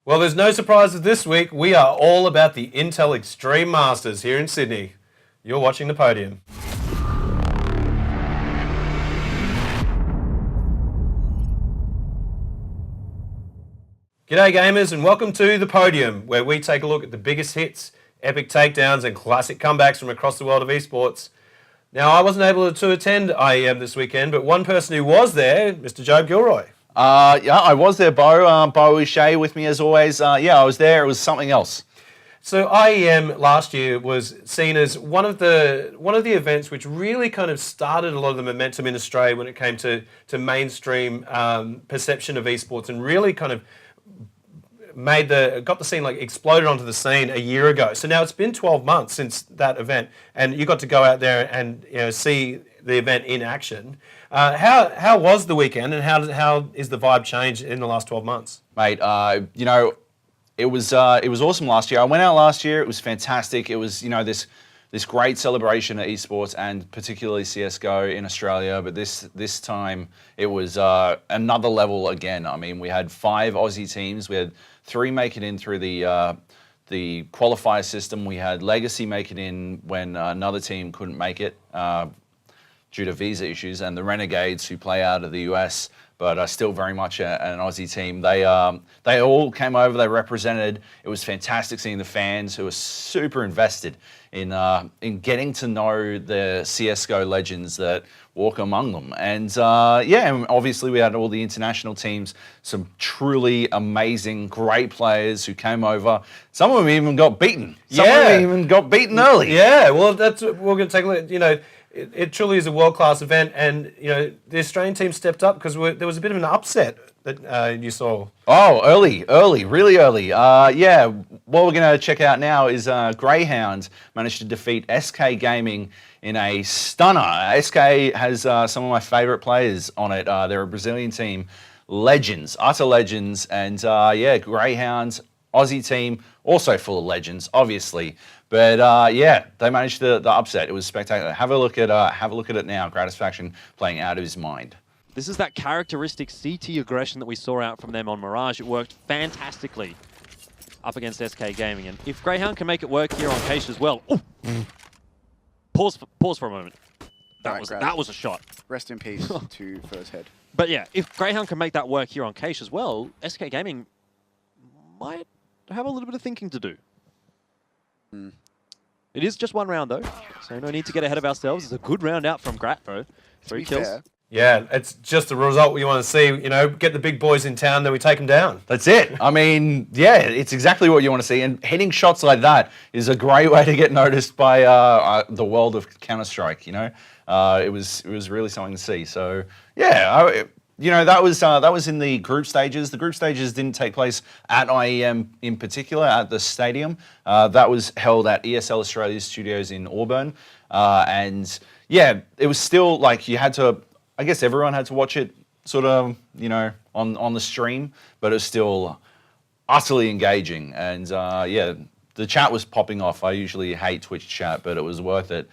Well, there's no surprises this week. We are all about the Intel Extreme Masters here in Sydney. You're watching the Podium. G'day gamers and welcome to the Podium, where we take a look at the biggest hits, epic takedowns and classic comebacks from across the world of eSports. Now, I wasn't able to attend IEM this weekend, but one person who was there, Mr. Joe Gilroy. Yeah, I was there, Bo. Bo O'Shea with me as always. Yeah, I was there. It was something else. So IEM last year was seen as one of the events which really kind of started a lot of the momentum in Australia when it came to mainstream perception of esports, and really kind of got the scene, like, exploded onto the scene a year ago. So now it's been 12 months since that event, and you got to go out there and see the event in action. How was the weekend, and how is the vibe changed in the last 12 months? Mate, it was awesome last year. I went out last year. It was fantastic. It was, this great celebration of esports and particularly CSGO in Australia. But this time it was another level again. I mean, we had 5 Aussie teams. We had 3 make it in through the qualifier system. We had Legacy make it in when another team couldn't make it due to visa issues, and the Renegades, who play out of the US but are still very much an Aussie team. They all came over, they represented. It was fantastic seeing the fans who were super invested in getting to know the CSGO legends that walk among them. And and obviously we had all the international teams, some truly amazing, great players who came over. Some of them even got beaten. Some of them even got beaten early. Yeah, well, that's what we're going to take a look. It truly is a world-class event, and the Australian team stepped up because there was a bit of an upset that you saw. Oh, really early. What we're going to check out now is Greyhound managed to defeat SK Gaming in a stunner. SK has some of my favourite players on it. They're a Brazilian team, legends, utter legends, and Greyhound, Aussie team, also full of legends, obviously. But they managed the upset. It was spectacular. Have a look at it now. Gratisfaction playing out of his mind. This is that characteristic CT aggression that we saw out from them on Mirage. It worked fantastically up against SK Gaming, and if Greyhound can make it work here on Cage as well. Pause for a moment. That was a shot. Rest in peace to First Head. But yeah, if Greyhound can make that work here on Cage as well, SK Gaming might have a little bit of thinking to do. It is just one round, though, so no need to get ahead of ourselves. It's a good round out from Grat, though. 3 kills. Fair. Yeah, it's just the result we want to see. Get the big boys in town, then we take them down. That's it. I mean, yeah, it's exactly what you want to see. And hitting shots like that is a great way to get noticed by the world of Counter-Strike, It was really something to see. So, yeah, that was in the group stages. The group stages didn't take place at IEM in particular, at the stadium. That was held at ESL Australia's studios in Auburn. And yeah, it was still like you had to, I guess everyone had to watch it sort of, on the stream, but it was still utterly engaging. And the chat was popping off. I usually hate Twitch chat, but it was worth it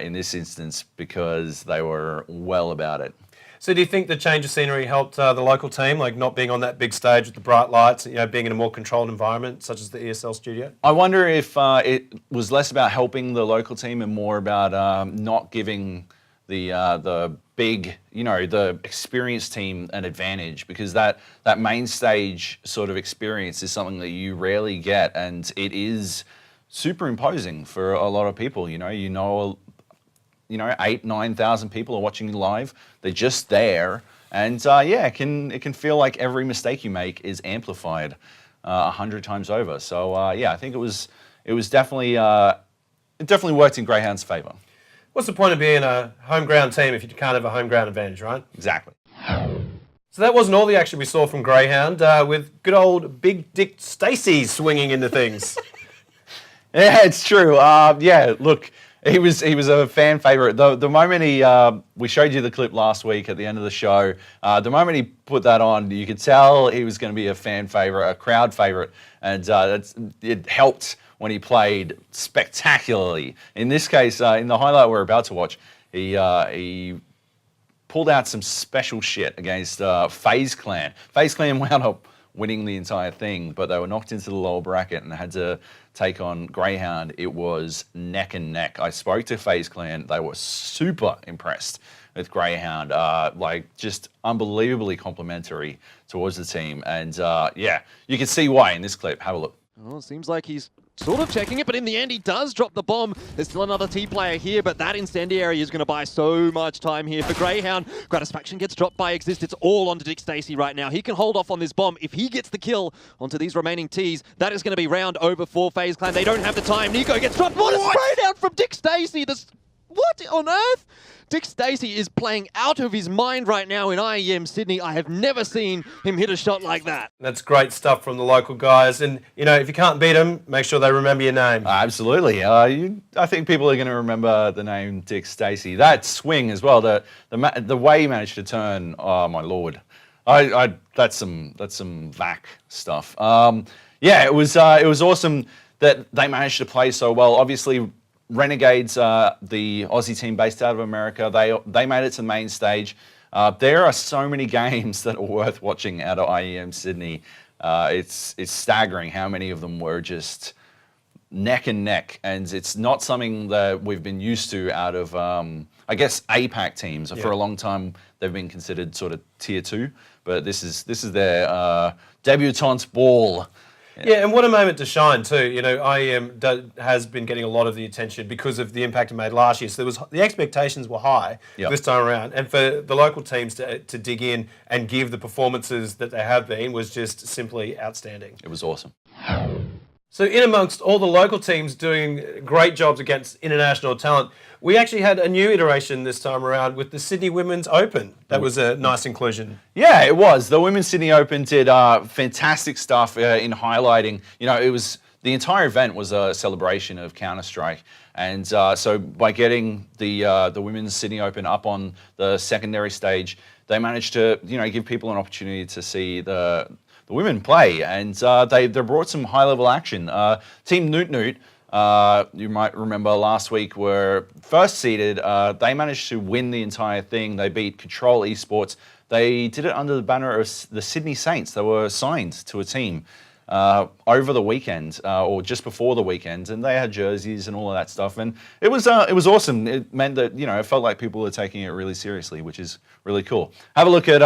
in this instance because they were well about it. So do you think the change of scenery helped the local team, like not being on that big stage with the bright lights, being in a more controlled environment, such as the ESL studio? I wonder if it was less about helping the local team and more about not giving the big, the experienced team an advantage, because that main stage sort of experience is something that you rarely get, and it is super imposing for a lot of people. 8,000-9,000 people are watching you live. They're just there, and it can feel like every mistake you make is amplified 100 times over. So I think it definitely worked in Greyhound's favour. What's the point of being a home ground team if you can't have a home ground advantage, right? Exactly. So that wasn't all the action we saw from Greyhound, with good old Big Dick Stacey swinging into things. Yeah, it's true. Look. He was a fan favourite. The moment we showed you the clip last week at the end of the show, the moment he put that on, you could tell he was going to be a fan favourite, a crowd favourite, and it helped when he played spectacularly. In this case, in the highlight we're about to watch, he pulled out some special shit against FaZe Clan. FaZe Clan wound up winning the entire thing, but they were knocked into the lower bracket and had to take on Greyhound. It was neck and neck. I spoke to FaZe Clan. They were super impressed with Greyhound, like just unbelievably complimentary towards the team. And yeah, you can see why in this clip. Have a look. Well, it seems like he's sort of checking it, but in the end he does drop the bomb. There's still another T player here, but that incendiary is going to buy so much time here for Greyhound. Gratisfaction gets dropped by Exist. It's all onto Dick Stacey right now. He can hold off on this bomb. If he gets the kill onto these remaining Ts, that is going to be round over for FaZe Clan. They don't have the time. Nico gets dropped. What a spray down from Dick Stacey. What on earth? Dick Stacey is playing out of his mind right now in IEM Sydney. I have never seen him hit a shot like that. That's great stuff from the local guys. And, you know, if you can't beat them, make sure they remember your name. Absolutely. I think people are going to remember the name Dick Stacey. That swing as well, the way he managed to turn, oh my lord. That's some VAC stuff. Yeah, it was awesome that they managed to play so well. Obviously, Renegades, the Aussie team based out of America, they made it to the main stage. There are so many games that are worth watching out of IEM Sydney. It's staggering how many of them were just neck and neck, and it's not something that we've been used to out of, I guess, APAC teams. For a long time, they've been considered sort of tier 2, but this is their debutante ball. Yeah, and what a moment to shine too. You know, IEM has been getting a lot of the attention because of the impact it made last year. So the expectations were high this time around, and for the local teams to dig in and give the performances that they have been was just simply outstanding. It was awesome. So in amongst all the local teams doing great jobs against international talent, we actually had a new iteration this time around with the Sydney Women's Open. That was a nice inclusion. Yeah, it was. The Women's Sydney Open did fantastic stuff in highlighting. You know, it was the entire event was a celebration of Counter-Strike, and so by getting the Women's Sydney Open up on the secondary stage, they managed to give people an opportunity to see the women play, and they brought some high-level action. Team Noot Noot, you might remember last week, were first seeded. They managed to win the entire thing. They beat Control eSports. They did it under the banner of the Sydney Saints. They were signed to a team over the weekend, or just before the weekend, and they had jerseys and all of that stuff. And it was awesome. It meant that it felt like people were taking it really seriously, which is really cool. Have a look at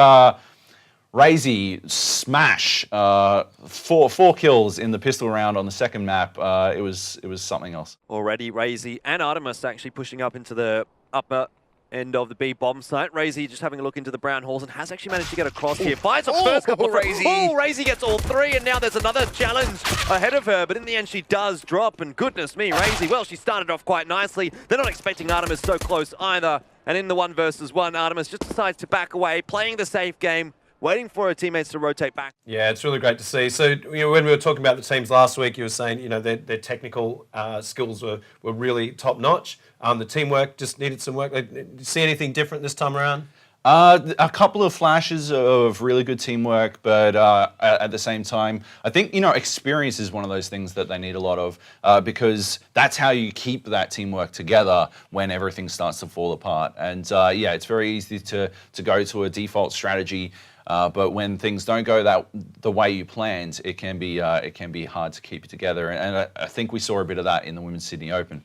Razy smash, four kills in the pistol round on the second map. It was something else. Already Razy and Artemis actually pushing up into the upper end of the B bomb site. Razy just having a look into the brown halls and has actually managed to get across here. Finds the first couple of Razy. Oh, Razy gets all three, and now there's another challenge ahead of her, but in the end she does drop, and goodness me, Razy, well, she started off quite nicely. They're not expecting Artemis so close either, and in the 1 versus 1, Artemis just decides to back away, playing the safe game, waiting for her teammates to rotate back. Yeah, it's really great to see. So when we were talking about the teams last week, you were saying their technical skills were really top notch. The teamwork just needed some work. Did you see anything different this time around? A couple of flashes of really good teamwork, but at the same time, I think experience is one of those things that they need a lot of, because that's how you keep that teamwork together when everything starts to fall apart. And yeah, it's very easy to go to a default strategy. But when things don't go the way you planned, it can be hard to keep it together, and I think we saw a bit of that in the Women's Sydney Open.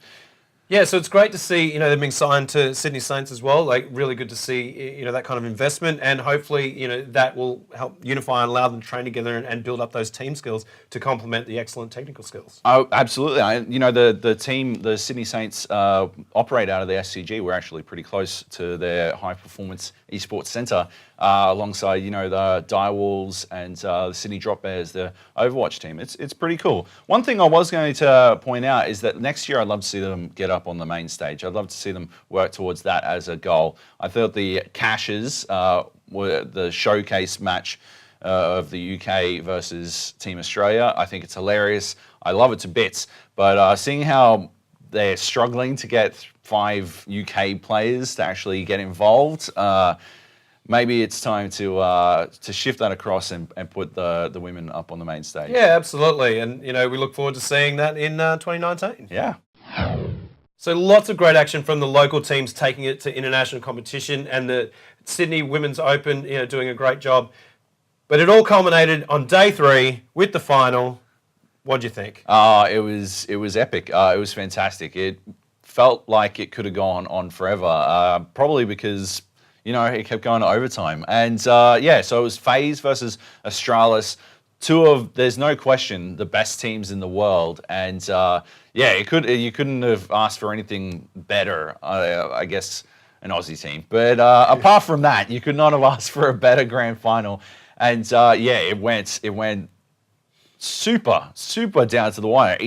Yeah, so it's great to see they're being signed to Sydney Saints as well. Like, really good to see that kind of investment, and hopefully that will help unify and allow them to train together and build up those team skills to complement the excellent technical skills. Oh, absolutely. The team, the Sydney Saints, operate out of the SCG. We're actually pretty close to their high performance eSports centre, alongside the Direwolves and the Sydney Drop Bears, the Overwatch team. It's pretty cool. One thing I was going to point out is that next year I'd love to see them get up on the main stage. I'd love to see them work towards that as a goal. I thought the Cashes were the showcase match of the UK versus Team Australia. I think it's hilarious. I love it to bits. But seeing how they're struggling to get 5 UK players to actually get involved, maybe it's time to shift that across and put the women up on the main stage. Yeah, absolutely. And we look forward to seeing that in 2019. Yeah. So lots of great action from the local teams taking it to international competition, and the Sydney Women's Open doing a great job. But it all culminated on day 3 with the final. What do you think? It was epic. It was fantastic. It felt like it could have gone on forever. Probably because it kept going to overtime. And so it was FaZe versus Astralis. There's no question, the best teams in the world. And you couldn't have asked for anything better. I guess an Aussie team. But apart from that, you could not have asked for a better grand final. And it went super down to the wire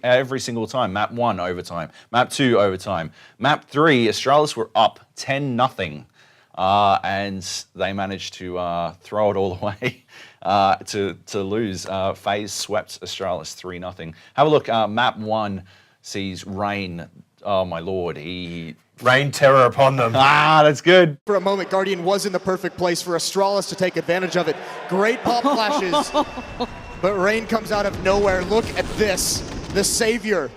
every single time. Map 1 overtime, map 2 overtime, map 3 Astralis were up 10-0, and they managed to throw it all away to lose. FaZe swept Astralis 3-0. Have a look. Map 1 sees Rain. Oh my lord, he Rain terror upon them. that's good. For a moment, Guardian was in the perfect place for Astralis to take advantage of it. Great pop flashes. But Rain comes out of nowhere. Look at this, the savior.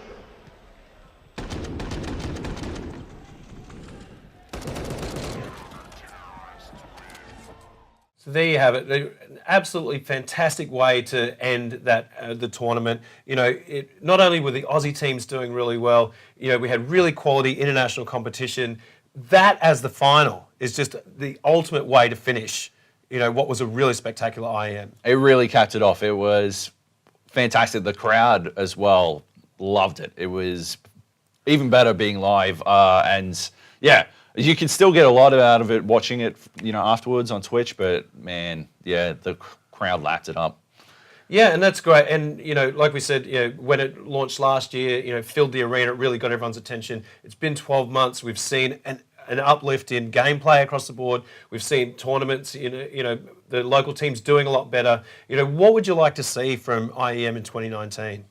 So there you have it. An absolutely fantastic way to end the tournament. Not only were the Aussie teams doing really well, we had really quality international competition. That as the final is just the ultimate way to finish, what was a really spectacular IEM. It really capped it off. It was fantastic. The crowd as well loved it. It was even better being live. You can still get a lot out of it watching it, afterwards on Twitch. But man, the crowd lapped it up. Yeah, and that's great. And like we said, when it launched last year, filled the arena. It really got everyone's attention. It's been 12 months. We've seen an uplift in gameplay across the board. We've seen tournaments. The local teams doing a lot better. What would you like to see from IEM in 2019?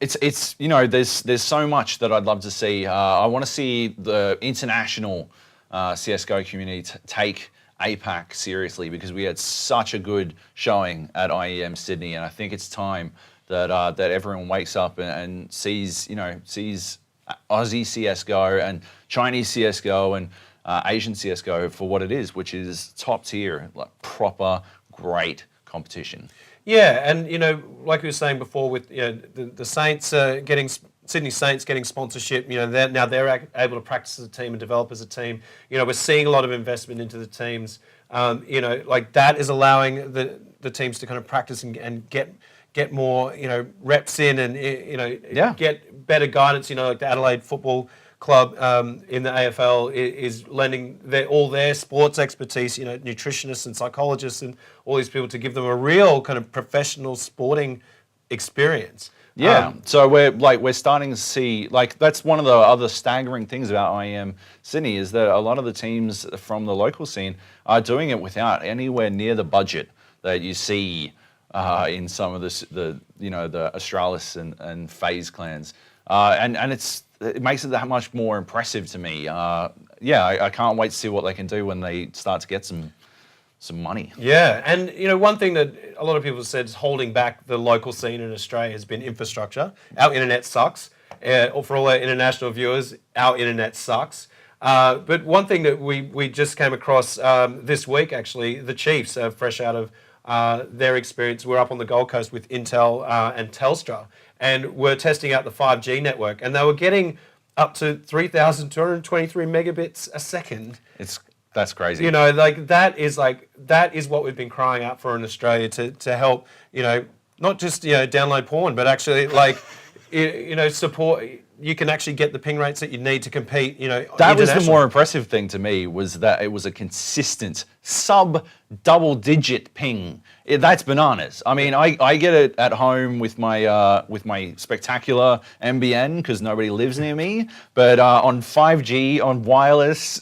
It's there's so much that I'd love to see. I want to see the international CS:GO community take APAC seriously, because we had such a good showing at IEM Sydney, and I think it's time that everyone wakes up and sees Aussie CS:GO and Chinese CS:GO and Asian CS:GO for what it is, which is top tier, like proper great competition. Yeah, and like we were saying before, with the Saints Sydney Saints getting sponsorship, they're able to practice as a team and develop as a team. We're seeing a lot of investment into the teams. Like that is allowing the teams to kind of practice and get more reps in and get better guidance. Like the Adelaide Football Club in the AFL is lending all their sports expertise, nutritionists and psychologists and all these people, to give them a real kind of professional sporting experience. Yeah, so we're starting to see, that's one of the other staggering things about IEM Sydney, is that a lot of the teams from the local scene are doing it without anywhere near the budget that you see in some of the Astralis and FaZe clans, and it makes it that much more impressive to me. I can't wait to see what they can do when they start to get some money. Yeah, and one thing that a lot of people have said is holding back the local scene in Australia has been infrastructure. Our internet sucks. For all our international viewers, our internet sucks. But one thing that we just came across this week, actually, the Chiefs, fresh out of their experience, we're up on the Gold Coast with Intel and Telstra, and we're testing out the 5G network, and they were getting up to 3,223 megabits a second. That's crazy. That is what we've been crying out for in Australia to help, not just download porn, but actually support. You can actually get the ping rates that you need to compete. That was the more impressive thing to me, was that it was a consistent sub-double-digit ping. That's bananas. I mean, I get it at home with my spectacular NBN because nobody lives near me. But on 5G, on wireless,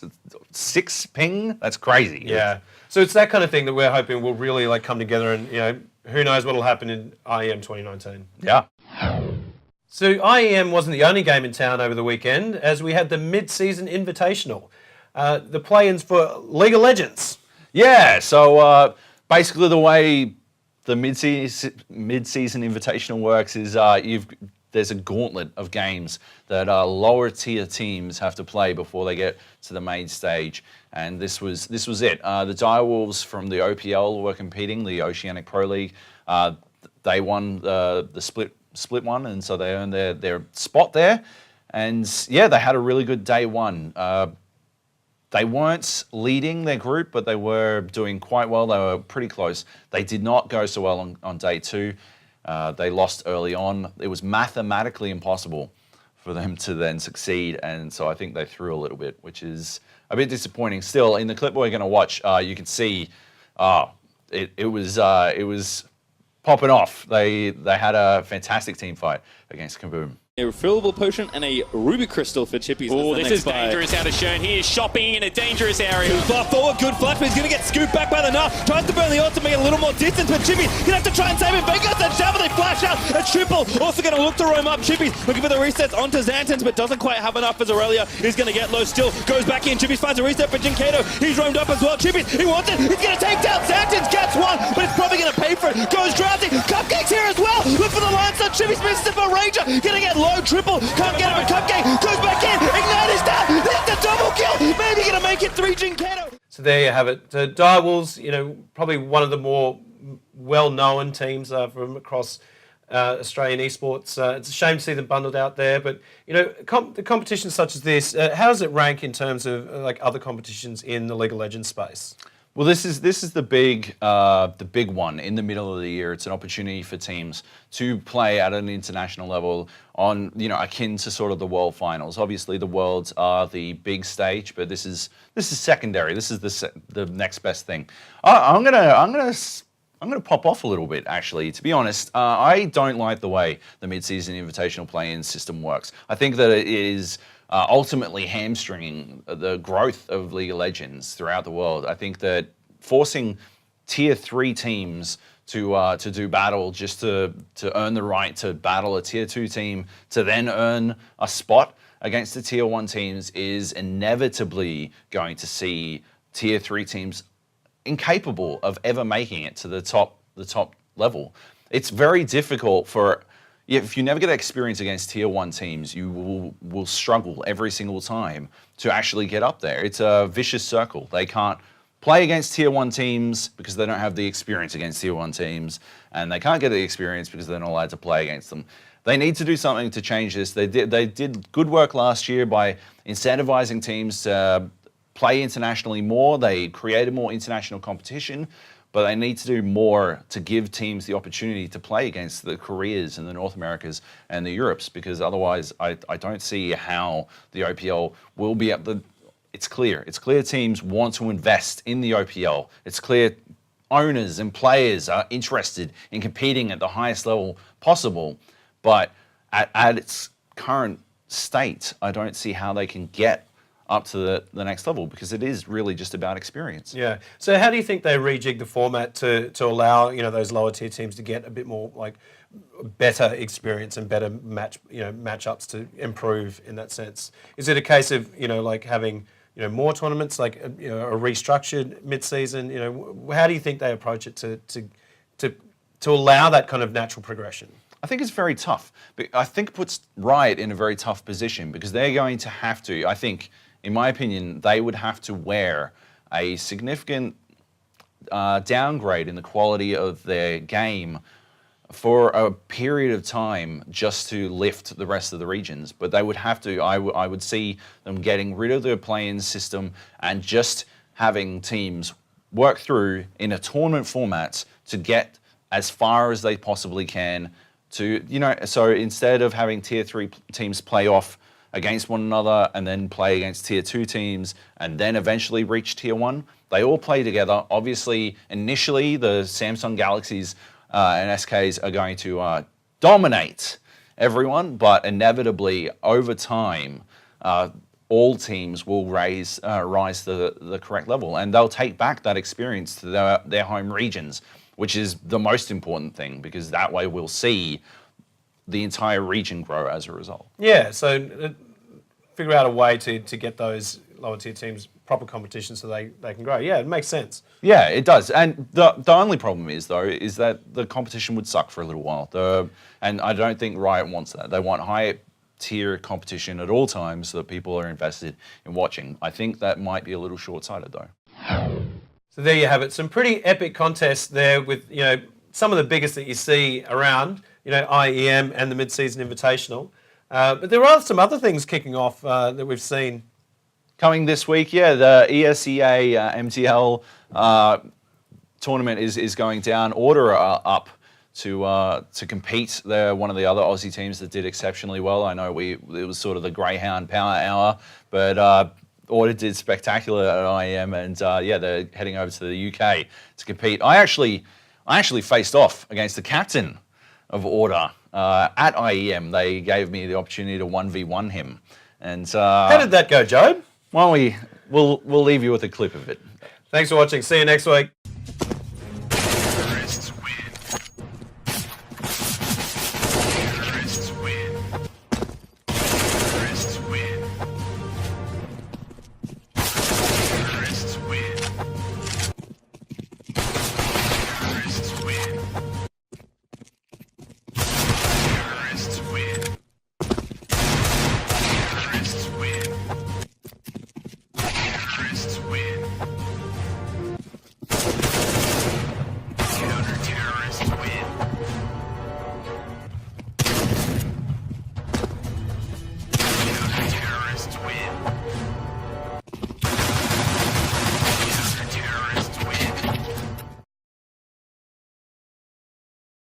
6 ping, that's crazy. Yeah. So it's that kind of thing that we're hoping will really come together, and who knows what will happen in IEM 2019. Yeah. So IEM wasn't the only game in town over the weekend, as we had the mid-season Invitational, the play-ins for League of Legends. Yeah, so basically the way the mid-season Invitational works is there's a gauntlet of games that lower tier teams have to play before they get to the main stage, and this was it. The Direwolves from the OPL were competing, the Oceanic Pro League. They won the split one, and so they earned their spot there. And yeah, they had a really good day one. They weren't leading their group, but they were doing quite well. They were pretty close. They did not go so well on day two. They lost early on. It was mathematically impossible for them to then succeed, and so I think they threw a little bit, which is a bit disappointing. Still, in the clip we're going to watch, you can see it was popping off. They had a fantastic team fight against Kaboom. A refillable potion and a ruby crystal for Chippies. Oh, this is dangerous out of Shern. He is shopping in a dangerous area. Good fluff forward, good flash, but he's going to get scooped back by the Nuff. Tries to burn the ult to make it a little more distance, but Chippy going to have to try and save him. Bengals and Shovel, they flash out. A triple, also going to look to roam up. Chippies looking for the resets onto Xantans, but doesn't quite have enough as Aurelia. He's going to get low still, goes back in. Chippies finds a reset for Jinkato. He's roamed up as well. Chippies, he wants it. He's going to take down Xantans, gets one, but it's probably going to pay for it. Goes drafting. Cupcake's here as well. Look for the line, so Chippies misses it for Ranger. Going to get low triple. Can't get him, but Cupcake goes back in. Ignite is down. There's the double kill. Maybe going to make it 3 Jinkato. So there you have it. Direwolves, probably one of the more well-known teams from across Australian esports. It's a shame to see them bundled out there, but the competitions such as this, how does it rank in terms of like other competitions in the League of Legends space? Well, this is the big one in the middle of the year. It's an opportunity for teams to play at an international level on akin to sort of the World Finals. Obviously, the Worlds are the big stage, but this is secondary. This is the next best thing. I'm gonna pop off a little bit, actually. To be honest, I don't like the way the mid-season invitational play-in system works. I think that it is ultimately hamstringing the growth of League of Legends throughout the world. I think that forcing tier 3 teams to do battle just to earn the right to battle a tier 2 team to then earn a spot against the tier 1 teams is inevitably going to see tier 3 teams incapable of ever making it to the top level. It's very difficult if you never get experience against tier 1 teams, you will struggle every single time to actually get up there. It's a vicious circle. They can't play against tier 1 teams because they don't have the experience against tier 1 teams, and they can't get the experience because they're not allowed to play against them. They need to do something to change this. They did good work last year by incentivizing teams to play internationally more. They created more international competition, but they need to do more to give teams the opportunity to play against the Koreas and the North Americas and the Europes, because otherwise I don't see how the OPL will be at the... It's clear teams want to invest in the OPL. It's clear owners and players are interested in competing at the highest level possible, but at its current state, I don't see how they can get up to the next level, because it is really just about experience. Yeah. So how do you think they rejig the format to allow those lower tier teams to get a bit more like better experience and better matchups to improve in that sense? Is it a case of like having more tournaments, like a restructured mid-season? How do you think they approach it to allow that kind of natural progression? I think it's very tough. But I think it puts Riot in a very tough position, because they're going to have to, I think, in my opinion, they would have to wear a significant downgrade in the quality of their game for a period of time just to lift the rest of the regions. But they would have to, I would see them getting rid of the play-in system and just having teams work through in a tournament format to get as far as they possibly can to, so instead of having tier 3 teams play off against one another and then play against tier 2 teams and then eventually reach tier 1, they all play together. Obviously, initially, the Samsung Galaxies and SKs are going to dominate everyone, but inevitably, over time, all teams will rise to the correct level, and they'll take back that experience to their home regions, which is the most important thing, because that way we'll see the entire region grow as a result. Yeah, so figure out a way to get those lower tier teams proper competition so they can grow. Yeah, it makes sense. Yeah, it does. And the only problem is, though, is that the competition would suck for a little while. And I don't think Riot wants that. They want high tier competition at all times so that people are invested in watching. I think that might be a little short-sighted, though. So there you have it. Some pretty epic contests there with, some of the biggest that you see around, IEM and the Mid-Season Invitational. But there are some other things kicking off that we've seen. Coming this week, the ESEA MTL tournament is going down. Order are up to compete. They're one of the other Aussie teams that did exceptionally well. I know it was sort of the Greyhound Power Hour, but Order did spectacular at IEM, and they're heading over to the UK to compete. I actually faced off against the captain of Order at IEM. They gave me the opportunity to 1v1 him. And how did that go, Job? Well, we'll leave you with a clip of it. Thanks for watching. See you next week.